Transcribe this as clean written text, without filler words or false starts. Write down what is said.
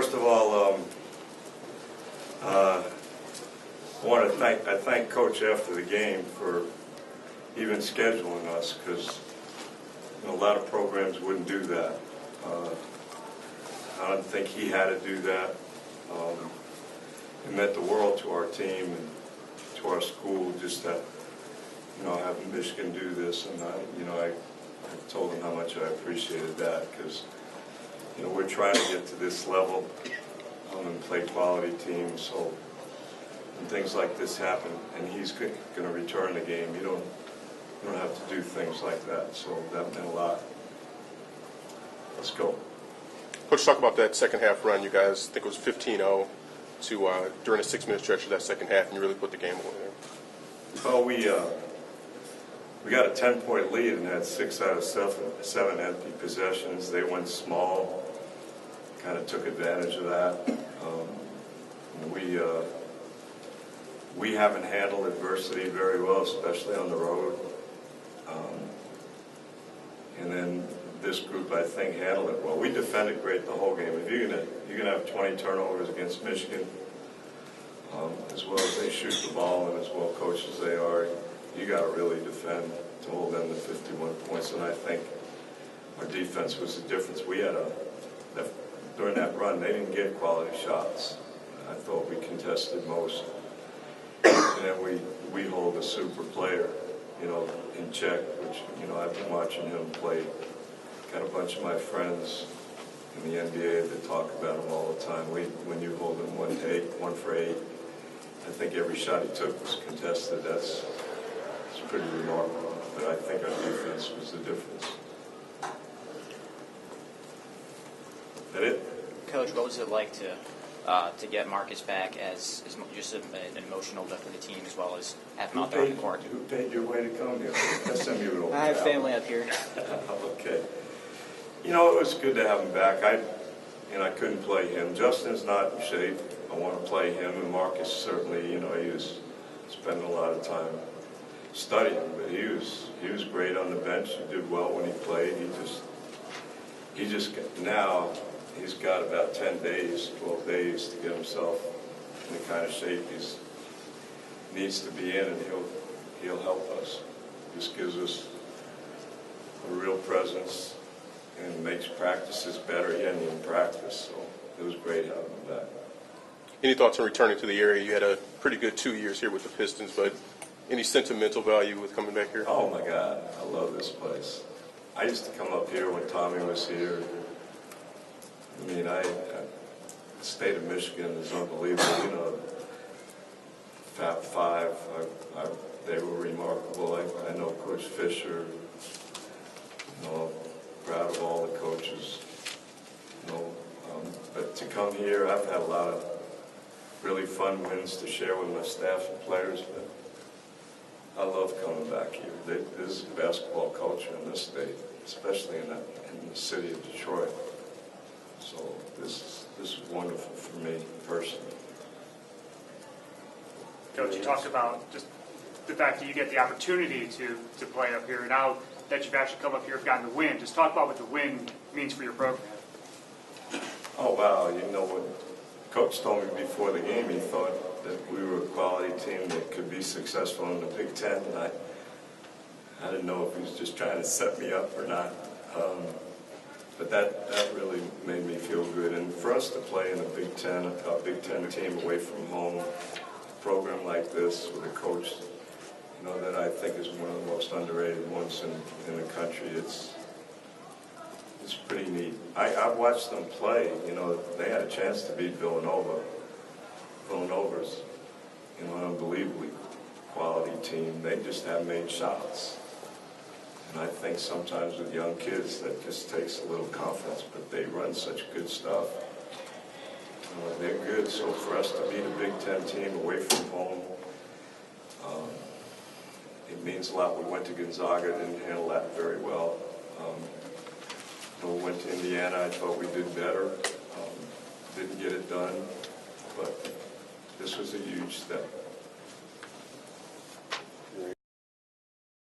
first of all, I thank Coach after the game for even scheduling us, because a lot of programs wouldn't do that. I don't think he had to do that. It meant the world to our team and to our school just that, having Michigan do this, and I told him how much I appreciated that, because we're trying to get to this level and play quality teams. So when things like this happen, and he's going to return the game, you don't have to do things like that. So that meant a lot. Let's go. Coach, talk about that second half run. You guys, I think it was 15-0 to during a 6-minute stretch of that second half, and you really put the game away there. Well, we got a 10-point lead and had 6 out of 7 empty possessions. They went small, kind of took advantage of that. We haven't handled adversity very well, especially on the road. And then this group, I think, handled it well. We defended great the whole game. If you're gonna have 20 turnovers against Michigan, as well as they shoot the ball and as well coached as they are, you got to really defend to hold them to 51 points. And I think our defense was the difference. We had during that run, they didn't get quality shots. I thought we contested most. And then we hold a super player, in check, which, I've been watching him play. Got a bunch of my friends in the NBA that talk about him all the time. When you hold him 1 for 8, I think every shot he took was contested. It's pretty remarkable. But I think our defense was the difference. Is that it? Coach, what was it like to get Marcus back as just an emotional lift for the team, as well as have him out there on the court? Who paid your way to come here? SMU. I have family up here. Okay. It was good to have him back. I couldn't play him. Justin's not in shape. I want to play him, and Marcus certainly. He was spending a lot of time studying, but he was great on the bench. He did well when he played. Now he's got about 10 days, 12 days to get himself in the kind of shape he needs to be in, and he'll help us. Just gives us a real presence and makes practices better. He hadn't even practiced, so it was great having him back. Any thoughts on returning to the area? You had a pretty good 2 years here with the Pistons, but any sentimental value with coming back here? Oh, my God. I love this place. I used to come up here when Tommy was here. The state of Michigan is unbelievable. Fab Five, they were remarkable. I know Coach Fisher. Proud of all the coaches. But to come here, I've had a lot of really fun wins to share with my staff and players. But I love coming back here. This is basketball culture in this state, especially in the city of Detroit. So this is wonderful for me personally. Coach, you talked about just the fact that you get the opportunity to play up here. Now that you've actually come up here and gotten the win, just talk about what the win means for your program. Oh, wow. What Coach told me before the game, he thought that we were a quality team that could be successful in the Big Ten, and I didn't know if he was just trying to set me up or not. But that really made me feel good. And for us to play in a Big Ten team away from home, a program like this with a coach, that I think is one of the most underrated ones in the country, it's pretty neat. I've watched them play. They had a chance to beat Villanova. Villanova's, an unbelievably quality team. They just haven't made shots. And I think sometimes with young kids that just takes a little confidence, but they run such good stuff. They're good. So for us to beat a Big Ten team away from home, it means a lot. We went to Gonzaga, didn't handle that very well. We went to Indiana, I thought we did better. Didn't get it done, but this was a huge step.